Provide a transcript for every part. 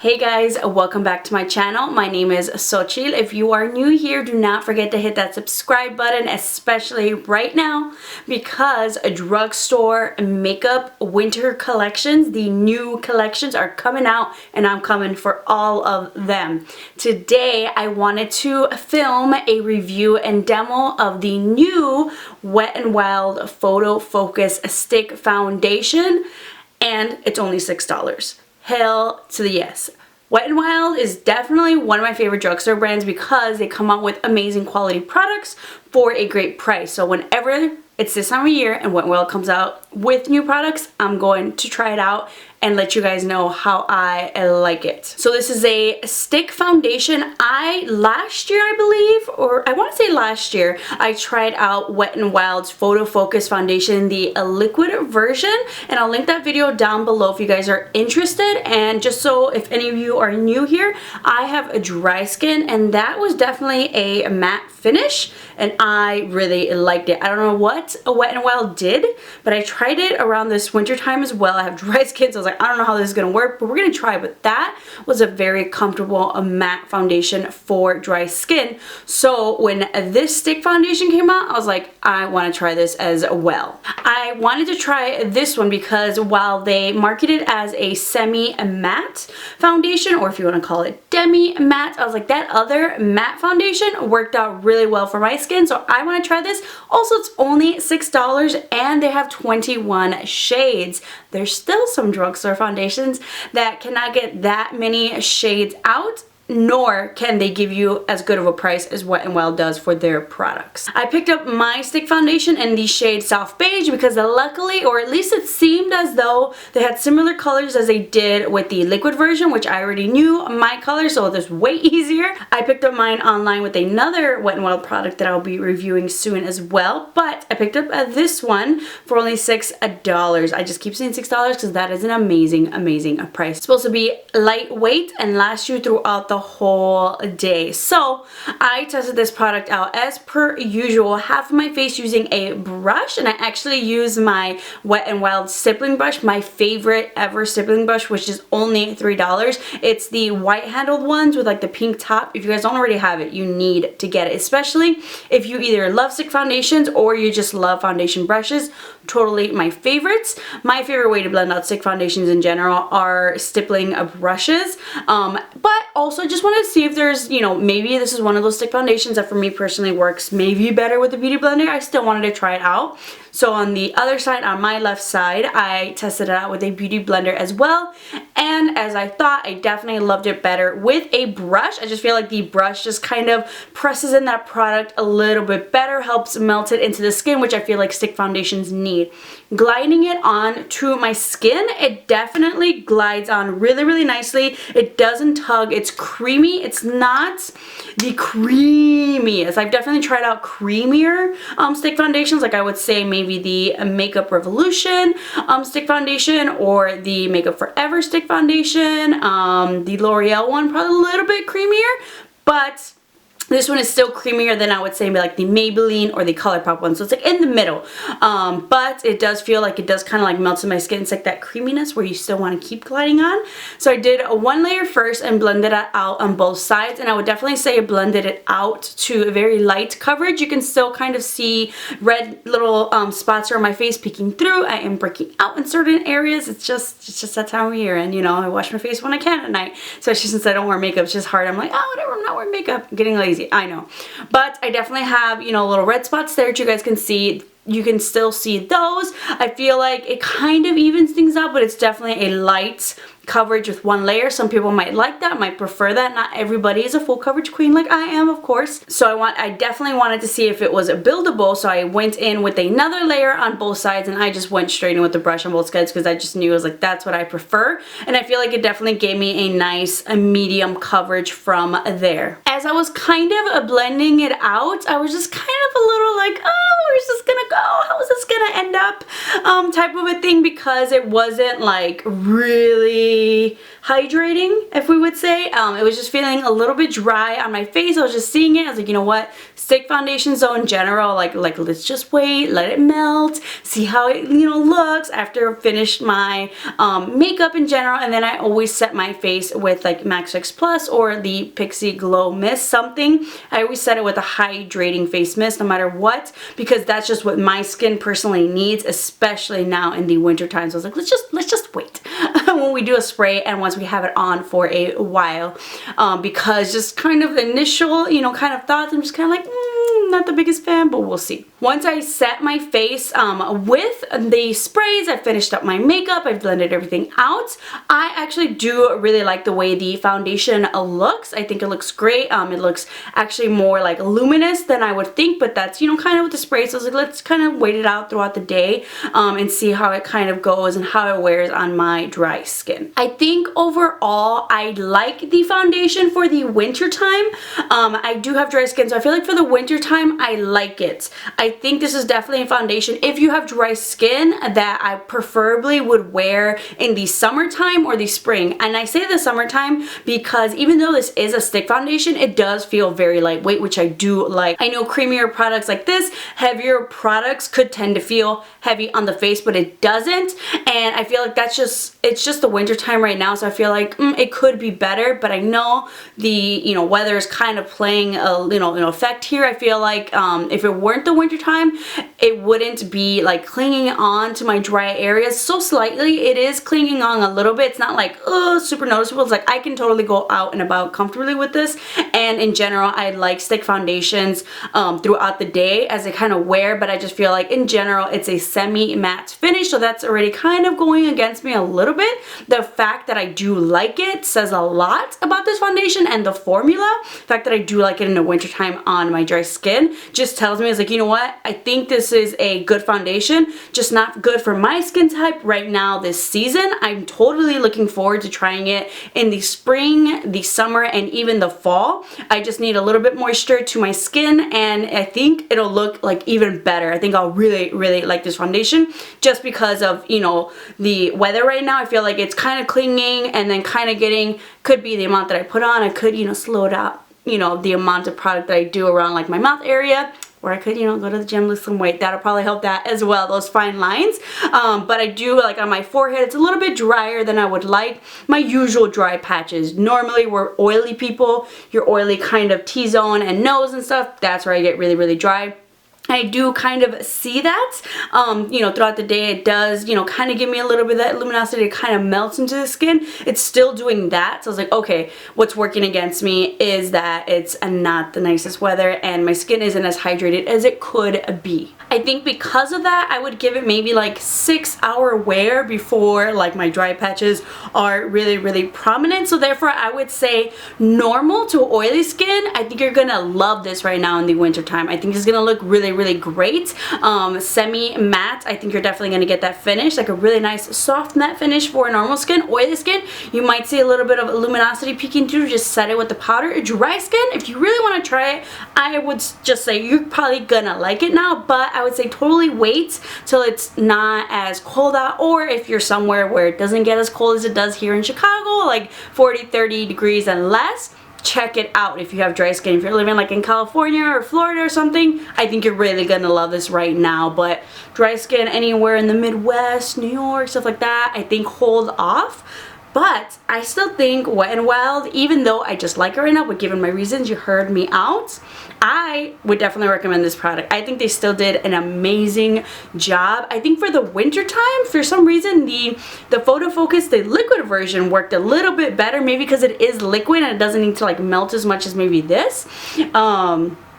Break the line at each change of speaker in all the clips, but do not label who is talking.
Hey guys, welcome back to my channel. My name is Xochitl. If you are new here, do not forget to hit that subscribe button, especially right now, because a drugstore makeup winter collections, the new collections are coming out and I'm coming for all of them. Today, I wanted to film a review and demo of the new Wet n Wild Photo Focus Stick Foundation, and it's only $6. Hell to the yes. Wet n Wild is definitely one of my favorite drugstore brands because they come out with amazing quality products for a great price. So whenever it's this time of year and Wet n Wild comes out with new products, I'm going to try it out and let you guys know how I like it. So this is a stick foundation. Last year, I believe, or I want to say last year, I tried out Wet n Wild's Photo Focus Foundation, the liquid version, and I'll link that video down below if you guys are interested. And just so if any of you are new here, I have a dry skin and that was definitely a matte finish and I really liked it. I don't know what a Wet n Wild did, but I tried it around this winter time as well. I have dry skin, so I was like, I don't know how this is gonna work, but we're gonna try. But that was a very comfortable matte foundation for dry skin. So when this stick foundation came out, I was like, I want to try this as well. I wanted to try this one because while they market it as a semi-matte foundation, or if you want to call it demi-matte, I was like, that other matte foundation worked out really well for my skin, so I want to try this. Also, it's only $6 and they have 21 shades. There's still some drugstore foundations that cannot get that many shades out, nor can they give you as good of a price as Wet n Wild does for their products. I picked up my stick foundation in the shade Soft Beige because luckily, or at least it seemed as though they had similar colors as they did with the liquid version, which I already knew my color, so it was way easier. I picked up mine online with another Wet n Wild product that I'll be reviewing soon as well, but I picked up this one for only $6. I just keep saying $6 because that is an amazing, amazing price. It's supposed to be lightweight and last you throughout the whole day. So I tested this product out as per usual, half of my face using a brush, and I actually use my Wet n Wild stippling brush, my favorite ever stippling brush, which is only $3. It's the white handled ones with like the pink top. If you guys don't already have it, you need to get it, especially if you either love stick foundations or you just love foundation brushes. Totally my favorites. My favorite way to blend out stick foundations in general are stippling brushes, but also just wanted to see if there's, you know, maybe this is one of those stick foundations that for me personally works maybe better with the Beauty Blender. I still wanted to try it out. So on the other side, on my left side, I tested it out with a Beauty Blender as well. And as I thought, I definitely loved it better with a brush. I just feel like the brush just kind of presses in that product a little bit better, helps melt it into the skin, which I feel like stick foundations need. Gliding it on to my skin, it definitely glides on really, really nicely. It doesn't tug. It's creamy. It's not the creamiest. I've definitely tried out creamier stick foundations, like I would say maybe the Makeup Revolution stick foundation or the Makeup Forever stick foundation. The L'Oreal one, probably a little bit creamier, but this one is still creamier than I would say like the Maybelline or the ColourPop one. So it's like in the middle. But it does feel like it does kind of like melt in my skin. It's like that creaminess where you still want to keep gliding on. So I did one layer first and blended it out on both sides. And I would definitely say I blended it out to a very light coverage. You can still kind of see red little spots around my face peeking through. I am breaking out in certain areas. It's just that time of year. And you know, I wash my face when I can at night. Especially since I don't wear makeup. It's just hard. I'm like, oh, whatever, I'm not wearing makeup. I'm getting lazy. I know, but I definitely have, you know, little red spots there that you guys can see. You can still see those. I feel like it kind of evens things out, but it's definitely a light coverage with one layer. Some people might like that, might prefer that. Not everybody is a full coverage queen like I am, of course. So I definitely wanted to see if it was buildable, so I went in with another layer on both sides and I just went straight in with the brush on both sides because I just knew, I was like, that's what I prefer. And I feel like it definitely gave me a nice medium coverage from there. As I was kind of blending it out, I was just kind of a little like, oh, where's this gonna go? How is this gonna end up? Type of a thing, because it wasn't like really hydrating, if we would say. It was just feeling a little bit dry on my face. I was just seeing it. I was like, you know what? Stick foundations though in general, like let's just wait, let it melt, see how it, you know, looks after I've finished my makeup in general. And then I always set my face with like Max Fix Plus or the Pixie Glow Mist, something. I always set it with a hydrating face mist no matter what, because that's just what my skin personally needs, especially now in the winter time. So I was like, let's just wait when we do a spray and once we have it on for a while, because just kind of initial, you know, kind of thoughts, I'm just kind of like, not the biggest fan, but we'll see. Once I set my face with the sprays, I finished up my makeup, I blended everything out. I actually do really like the way the foundation looks. I think it looks great. It looks actually more like luminous than I would think, but that's, you know, kind of with the spray. So I was like, let's kind of wait it out throughout the day and see how it kind of goes and how it wears on my dry skin. I think overall, I like the foundation for the winter time. I do have dry skin, so I feel like for the winter time, I like it. I think this is definitely a foundation if you have dry skin that I preferably would wear in the summertime or the spring. And I say the summertime because even though this is a stick foundation, it does feel very lightweight, which I do like. I know creamier products like this, heavier products could tend to feel heavy on the face, but it doesn't. And I feel like that's just, it's just the winter time right now, so I feel like it could be better, but I know the, you know, weather is kind of playing a, you know, an effect here. I feel like if it weren't the winter time, it wouldn't be like clinging on to my dry areas so slightly. It is clinging on a little bit. It's not like super noticeable. It's like I can totally go out and about comfortably with this. And in general, I like stick foundations throughout the day as I kind of wear, but I just feel like in general it's a semi-matte finish, so that's already kind of going against me a little bit. The fact that I do like it says a lot about this foundation and the formula. The fact that I do like it in the wintertime on my dry skin just tells me, it's like, you know what, I think this is a good foundation, just not good for my skin type right now this season. I'm totally looking forward to trying it in the spring, the summer, and even the fall. I just need a little bit moisture to my skin, and I think it'll look like even better. I think I'll really like this foundation just because of, you know, the weather right now. I feel like it's kind of clinging and then kind of getting, could be the amount that I put on. I could, you know, slow it out, you know, the amount of product that I do around like my mouth area. Or I could, you know, go to the gym, lose some weight. That'll probably help that as well, those fine lines. But I do, like on my forehead, it's a little bit drier than I would like. My usual dry patches. Normally, we're oily people. Your oily kind of T-zone and nose and stuff, that's where I get really dry. I do kind of see that, you know, throughout the day. It does, you know, kind of give me a little bit of that luminosity. It kind of melts into the skin. It's still doing that. So I was like, okay, what's working against me is that it's not the nicest weather and my skin isn't as hydrated as it could be. I think because of that, I would give it maybe like 6-hour wear before like my dry patches are really prominent. So therefore, I would say normal to oily skin, I think you're gonna love this right now in the winter time. I think it's gonna look really great. Semi-matte, I think you're definitely gonna get that finish, like a really nice soft matte finish for normal skin. Oily skin, you might see a little bit of luminosity peeking through. Just set it with the powder. Dry skin, if you really want to try it, I would just say you're probably gonna like it now, but I would say totally wait till it's not as cold out, or if you're somewhere where it doesn't get as cold as it does here in Chicago, like 40-30 degrees and less, check it out if you have dry skin. If you're living like in California or Florida or something, I think you're really gonna love this right now. But dry skin anywhere in the Midwest, New York, stuff like that, I think hold off. But I still think Wet n Wild, even though I just like it right now, but given my reasons, you heard me out, I would definitely recommend this product. I think they still did an amazing job. I think for the winter time, for some reason, the photo focus, the liquid version worked a little bit better, maybe because it is liquid and it doesn't need to like melt as much as maybe this.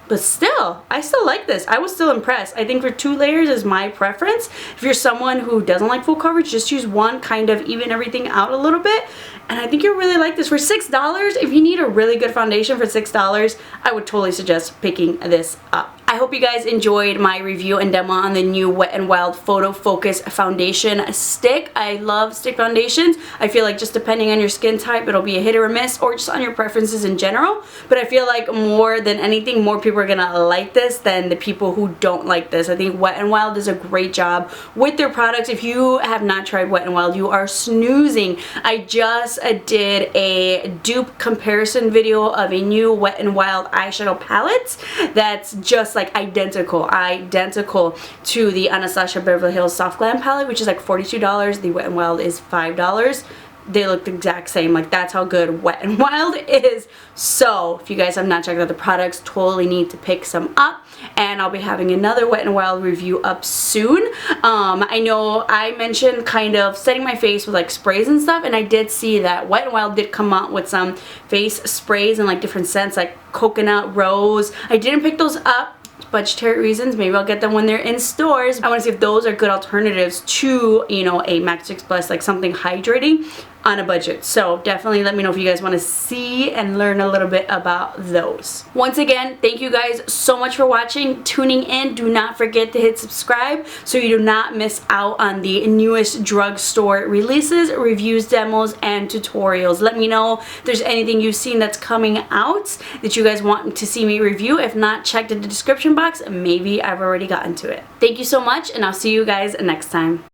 But still, I still like this. I was still impressed. I think for 2 layers is my preference. If you're someone who doesn't like full coverage, just use one, kind of even everything out a little bit. And I think you'll really like this. For $6, if you need a really good foundation for $6, I would totally suggest picking this up. I hope you guys enjoyed my review and demo on the new Wet n Wild Photo Focus Foundation Stick. I love stick foundations. I feel like just depending on your skin type, it'll be a hit or a miss, or just on your preferences in general. But I feel like more than anything, more people are gonna like this than the people who don't like this. I think Wet n Wild does a great job with their products. If you have not tried Wet n Wild, you are snoozing. I just did a dupe comparison video of a new Wet n Wild eyeshadow palette that's just like identical to the Anastasia Beverly Hills Soft Glam palette, which is like $42. The Wet n Wild is $5. They look the exact same. Like, that's how good Wet n Wild is. So if you guys have not checked out the products, totally need to pick some up, and I'll be having another Wet n Wild review up soon. I know I mentioned kind of setting my face with like sprays and stuff, and I did see that Wet n Wild did come out with some face sprays and like different scents like coconut, rose. I didn't pick those up, budgetary reasons. Maybe I'll get them when they're in stores. I want to see if those are good alternatives to, you know, a MAC 6 Plus, like something hydrating on a budget. So definitely let me know if you guys want to see and learn a little bit about those. Once again, thank you guys so much for watching, tuning in. Do not forget to hit subscribe so you do not miss out on the newest drugstore releases, reviews, demos, and tutorials. Let me know if there's anything you've seen that's coming out that you guys want to see me review. If not, check in the description box. Maybe I've already gotten to it. Thank you so much, and I'll see you guys next time.